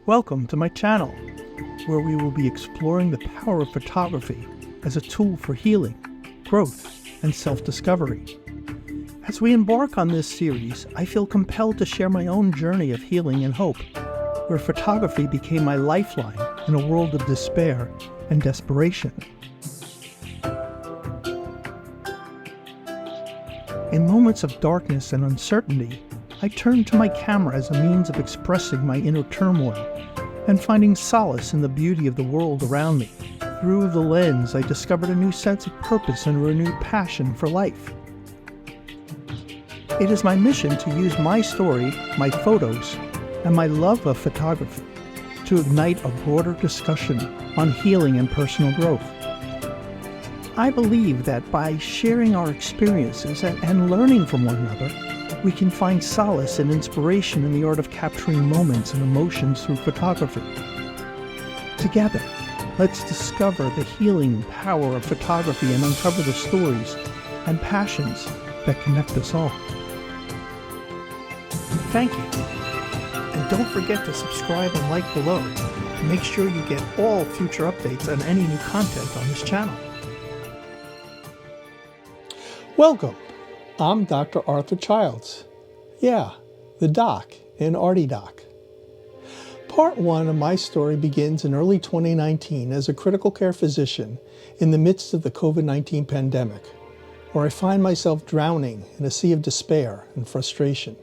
Welcome to my channel, where we will be exploring the power of photography as a tool for healing, growth, and self-discovery. As we embark on this series, I feel compelled to share my own journey of healing and hope, where photography became my lifeline in a world of despair and desperation. In moments of darkness and uncertainty, I turned to my camera as a means of expressing my inner turmoil and finding solace in the beauty of the world around me. Through the lens, I discovered a new sense of purpose and a renewed passion for life. It is my mission to use my story, my photos, and my love of photography to ignite a broader discussion on healing and personal growth. I believe that by sharing our experiences and learning from one another, we can find solace and inspiration in the art of capturing moments and emotions through photography. Together, let's discover the healing power of photography and uncover the stories and passions that connect us all. Thank you. And don't forget to subscribe and like below to make sure you get all future updates on any new content on this channel. Welcome. I'm Dr. Arthur Childs. Yeah, the doc in Artie Doc. Part 1 of my story begins in early 2019 as a critical care physician in the midst of the COVID-19 pandemic, where I find myself drowning in a sea of despair and frustration.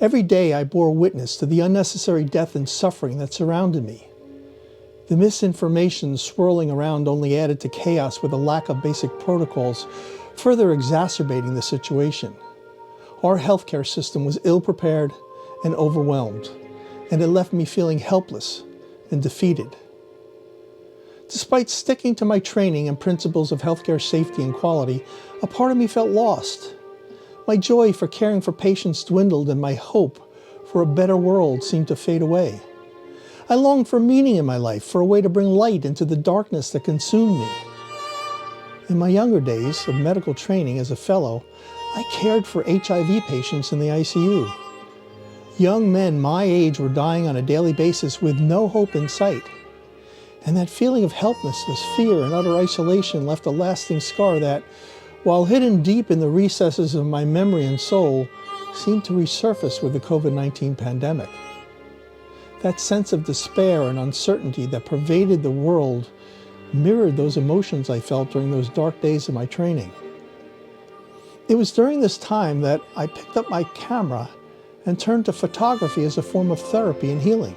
Every day I bore witness to the unnecessary death and suffering that surrounded me. The misinformation swirling around only added to chaos with a lack of basic protocols, further exacerbating the situation. Our healthcare system was ill-prepared and overwhelmed, and it left me feeling helpless and defeated. Despite sticking to my training and principles of healthcare safety and quality, a part of me felt lost. My joy for caring for patients dwindled, and my hope for a better world seemed to fade away. I longed for meaning in my life, for a way to bring light into the darkness that consumed me. In my younger days of medical training as a fellow, I cared for HIV patients in the ICU. Young men my age were dying on a daily basis with no hope in sight. And that feeling of helplessness, fear, and utter isolation left a lasting scar that, while hidden deep in the recesses of my memory and soul, seemed to resurface with the COVID-19 pandemic. That sense of despair and uncertainty that pervaded the world mirrored those emotions I felt during those dark days of my training. It was during this time that I picked up my camera and turned to photography as a form of therapy and healing.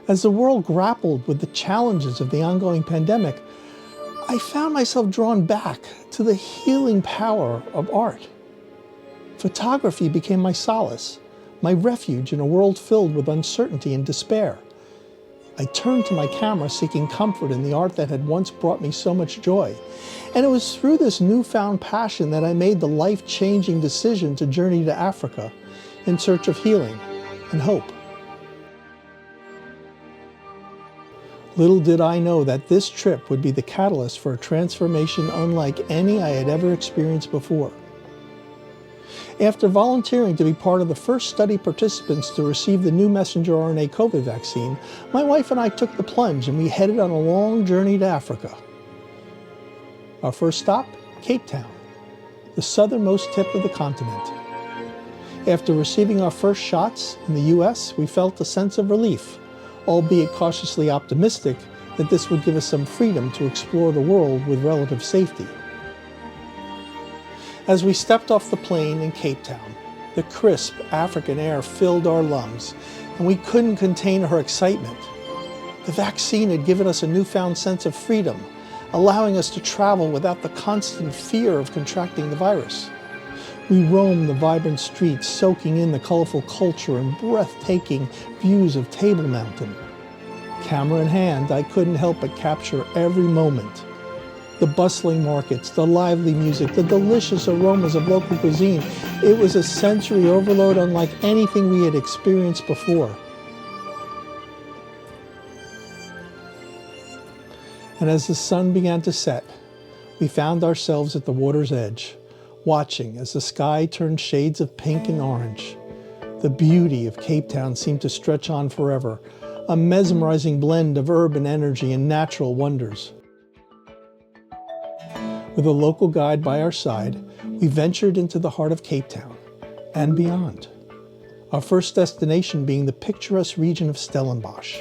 As the world grappled with the challenges of the ongoing pandemic, I found myself drawn back to the healing power of art. Photography became my solace, my refuge in a world filled with uncertainty and despair. I turned to my camera seeking comfort in the art that had once brought me so much joy. And it was through this newfound passion that I made the life-changing decision to journey to Africa in search of healing and hope. Little did I know that this trip would be the catalyst for a transformation unlike any I had ever experienced before. After volunteering to be part of the first study participants to receive the new messenger RNA COVID vaccine, my wife and I took the plunge and we headed on a long journey to Africa. Our first stop, Capetown, the southernmost tip of the continent. After receiving our first shots in the US, we felt a sense of relief, albeit cautiously optimistic that this would give us some freedom to explore the world with relative safety. As we stepped off the plane in Capetown, the crisp African air filled our lungs, and we couldn't contain our excitement. The vaccine had given us a newfound sense of freedom, allowing us to travel without the constant fear of contracting the virus. We roamed the vibrant streets, soaking in the colorful culture and breathtaking views of Table Mountain. Camera in hand, I couldn't help but capture every moment. The bustling markets, the lively music, the delicious aromas of local cuisine. It was a sensory overload unlike anything we had experienced before. And as the sun began to set, we found ourselves at the water's edge, watching as the sky turned shades of pink and orange. The beauty of Capetown seemed to stretch on forever, a mesmerizing blend of urban energy and natural wonders. With a local guide by our side, we ventured into the heart of Capetown and beyond. Our first destination being the picturesque region of Stellenbosch.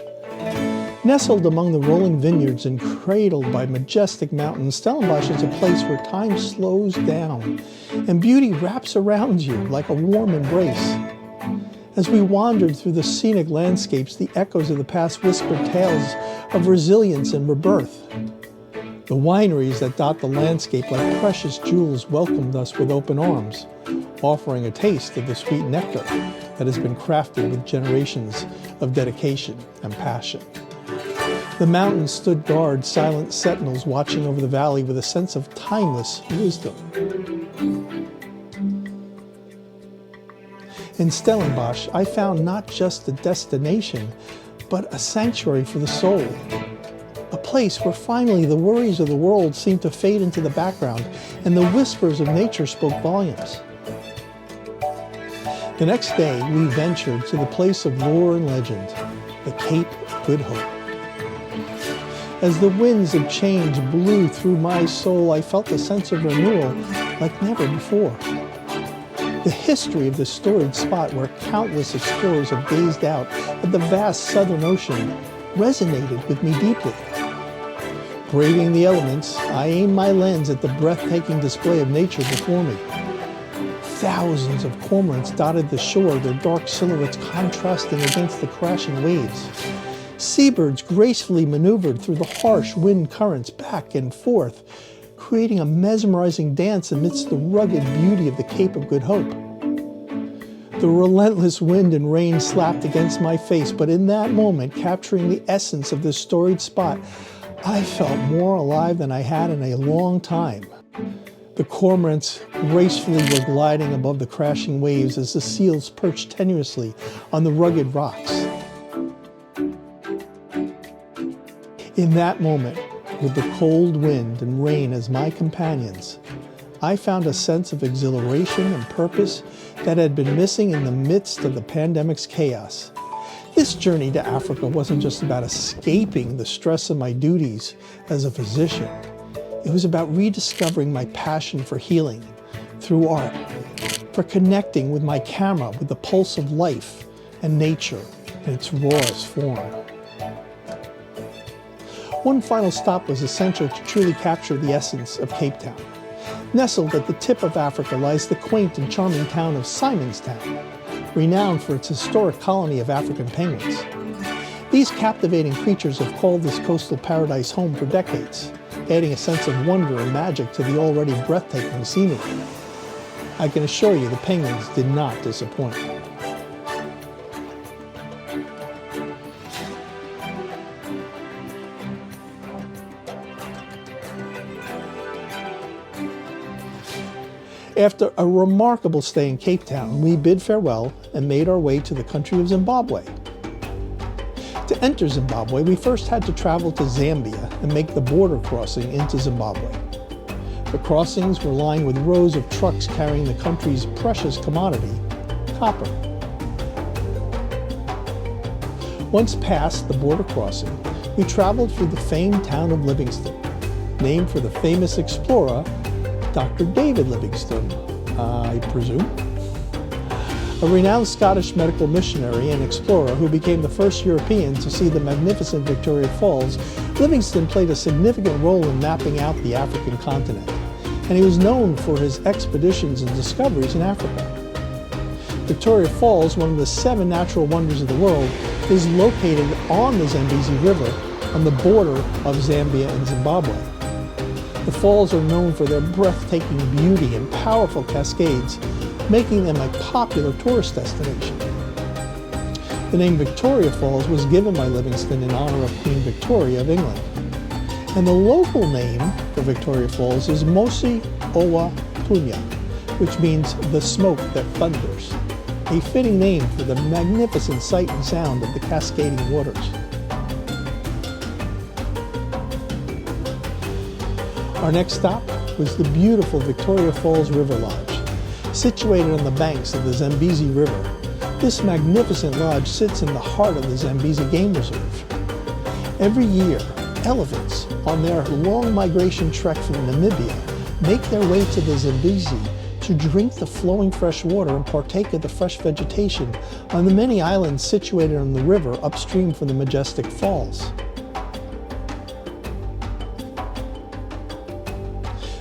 Nestled among the rolling vineyards and cradled by majestic mountains, Stellenbosch is a place where time slows down and beauty wraps around you like a warm embrace. As we wandered through the scenic landscapes, the echoes of the past whispered tales of resilience and rebirth. The wineries that dot the landscape like precious jewels welcomed us with open arms, offering a taste of the sweet nectar that has been crafted with generations of dedication and passion. The mountains stood guard, silent sentinels watching over the valley with a sense of timeless wisdom. In Stellenbosch, I found not just a destination, but a sanctuary for the soul. A place where finally the worries of the world seemed to fade into the background and the whispers of nature spoke volumes. The next day, we ventured to the place of lore and legend, the Cape of Good Hope. As the winds of change blew through my soul, I felt a sense of renewal like never before. The history of this storied spot where countless explorers have gazed out at the vast southern ocean resonated with me deeply. Braving the elements, I aimed my lens at the breathtaking display of nature before me. Thousands of cormorants dotted the shore, their dark silhouettes contrasting against the crashing waves. Seabirds gracefully maneuvered through the harsh wind currents back and forth, creating a mesmerizing dance amidst the rugged beauty of the Cape of Good Hope. The relentless wind and rain slapped against my face, but in that moment, capturing the essence of this storied spot, I felt more alive than I had in a long time. The cormorants gracefully were gliding above the crashing waves as the seals perched tenuously on the rugged rocks. In that moment, with the cold wind and rain as my companions, I found a sense of exhilaration and purpose that had been missing in the midst of the pandemic's chaos. This journey to Africa wasn't just about escaping the stress of my duties as a physician. It was about rediscovering my passion for healing through art, for connecting with my camera with the pulse of life and nature in its rawest form. One final stop was essential to truly capture the essence of Capetown. Nestled at the tip of Africa lies the quaint and charming town of Simonstown, renowned for its historic colony of African penguins. These captivating creatures have called this coastal paradise home for decades, adding a sense of wonder and magic to the already breathtaking scenery. I can assure you the penguins did not disappoint. After a remarkable stay in Capetown, we bid farewell and made our way to the country of Zimbabwe. To enter Zimbabwe, we first had to travel to Zambia and make the border crossing into Zimbabwe. The crossings were lined with rows of trucks carrying the country's precious commodity, copper. Once past the border crossing, we traveled through the famed town of Livingstone, named for the famous explorer, Dr. David Livingstone, I presume. A renowned Scottish medical missionary and explorer who became the first European to see the magnificent Victoria Falls, Livingstone played a significant role in mapping out the African continent, and he was known for his expeditions and discoveries in Africa. Victoria Falls, one of the 7 natural wonders of the world, is located on the Zambezi River on the border of Zambia and Zimbabwe. The falls are known for their breathtaking beauty and powerful cascades, making them a popular tourist destination. The name Victoria Falls was given by Livingstone in honor of Queen Victoria of England. And the local name for Victoria Falls is Mosi Owa Tunya, which means the smoke that thunders, a fitting name for the magnificent sight and sound of the cascading waters. Our next stop was the beautiful Victoria Falls River Lodge. Situated on the banks of the Zambezi River, This magnificent lodge sits in the heart of the Zambezi Game Reserve. Every year, elephants on their long migration trek from Namibia make their way to the Zambezi to drink the flowing fresh water and partake of the fresh vegetation on the many islands situated on the river upstream from the majestic falls.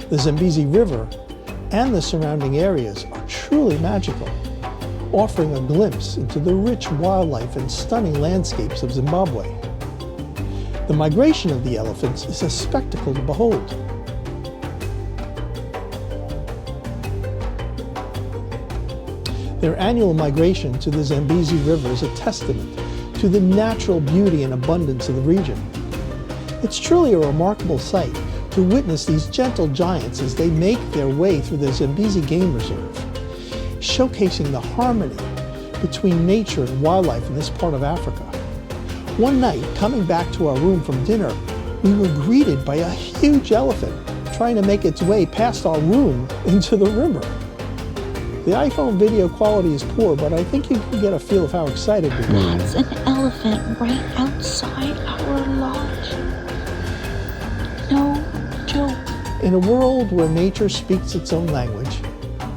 The Zambezi River and the surrounding areas are truly magical, offering a glimpse into the rich wildlife and stunning landscapes of Zimbabwe. The migration of the elephants is a spectacle to behold. Their annual migration to the Zambezi River is a testament to the natural beauty and abundance of the region. It's truly a remarkable sight to witness these gentle giants as they make their way through the Zambezi Game Reserve, showcasing the harmony between nature and wildlife in this part of Africa. One night, coming back to our room from dinner, we were greeted by a huge elephant trying to make its way past our room into the river. The iPhone video quality is poor, but I think you can get a feel of how excited we were. That's an elephant right outside our lodge. No joke. In a world where nature speaks its own language,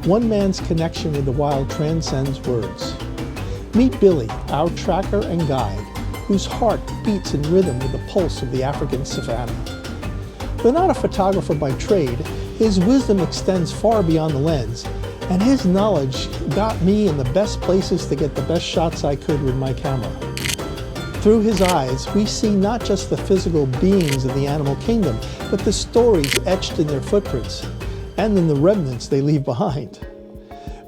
one man's connection with the wild transcends words. Meet Billy, our tracker and guide, whose heart beats in rhythm with the pulse of the African savanna. Though not a photographer by trade, his wisdom extends far beyond the lens, and his knowledge got me in the best places to get the best shots I could with my camera. Through his eyes, we see not just the physical beings of the animal kingdom, but the stories etched in their footprints and in the remnants they leave behind.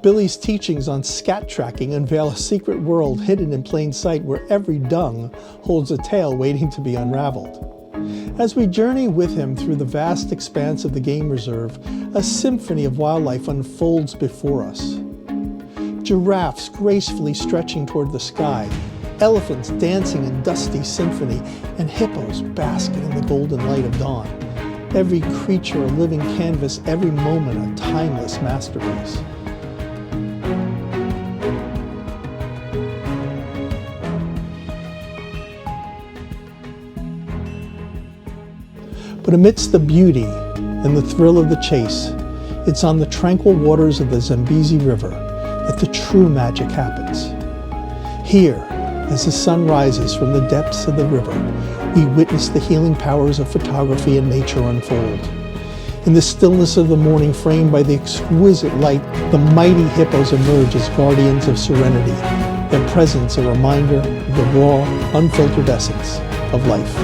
Billy's teachings on scat tracking unveil a secret world hidden in plain sight where every dung holds a tale waiting to be unraveled. As we journey with him through the vast expanse of the game reserve, a symphony of wildlife unfolds before us. Giraffes gracefully stretching toward the sky, elephants dancing in dusty symphony, and hippos basking in the golden light of dawn. Every creature a living canvas, every moment a timeless masterpiece. But amidst the beauty and the thrill of the chase, it's on the tranquil waters of the Zambezi River that the true magic happens. Here, as the sun rises from the depths of the river, we witness the healing powers of photography and nature unfold. In the stillness of the morning, framed by the exquisite light, the mighty hippos emerge as guardians of serenity, their presence a reminder of the raw, unfiltered essence of life.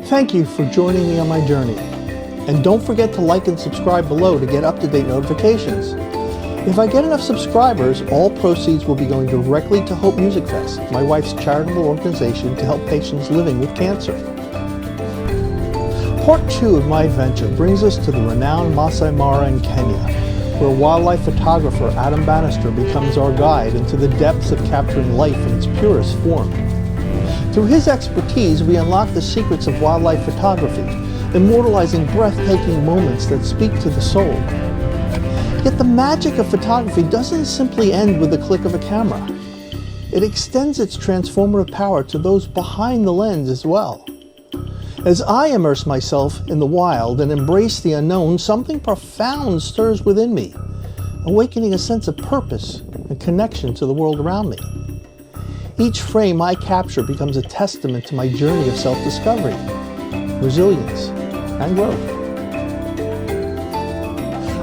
Thank you for joining me on my journey. And don't forget to like and subscribe below to get up-to-date notifications. If I get enough subscribers, all proceeds will be going directly to Hope Music Fest, my wife's charitable organization to help patients living with cancer. Part 2 of my adventure brings us to the renowned Masai Mara in Kenya, where wildlife photographer Adam Bannister becomes our guide into the depths of capturing life in its purest form. Through his expertise, we unlock the secrets of wildlife photography, immortalizing breathtaking moments that speak to the soul. Yet the magic of photography doesn't simply end with the click of a camera. It extends its transformative power to those behind the lens as well. As I immerse myself in the wild and embrace the unknown, something profound stirs within me, awakening a sense of purpose and connection to the world around me. Each frame I capture becomes a testament to my journey of self-discovery, resilience, and growth.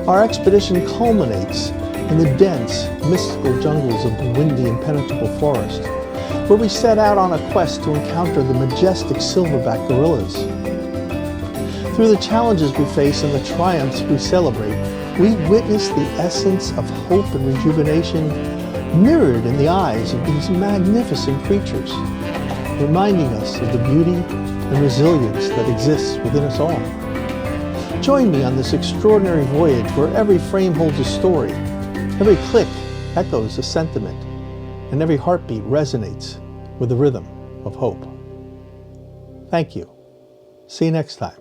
Our expedition culminates in the dense, mystical jungles of Bwindi Impenetrable Forest, where we set out on a quest to encounter the majestic silverback gorillas. Through the challenges we face and the triumphs we celebrate, we witness the essence of hope and rejuvenation mirrored in the eyes of these magnificent creatures, reminding us of the beauty and resilience that exists within us all. Join me on this extraordinary voyage where every frame holds a story, every click echoes a sentiment, and every heartbeat resonates with the rhythm of hope. Thank you. See you next time.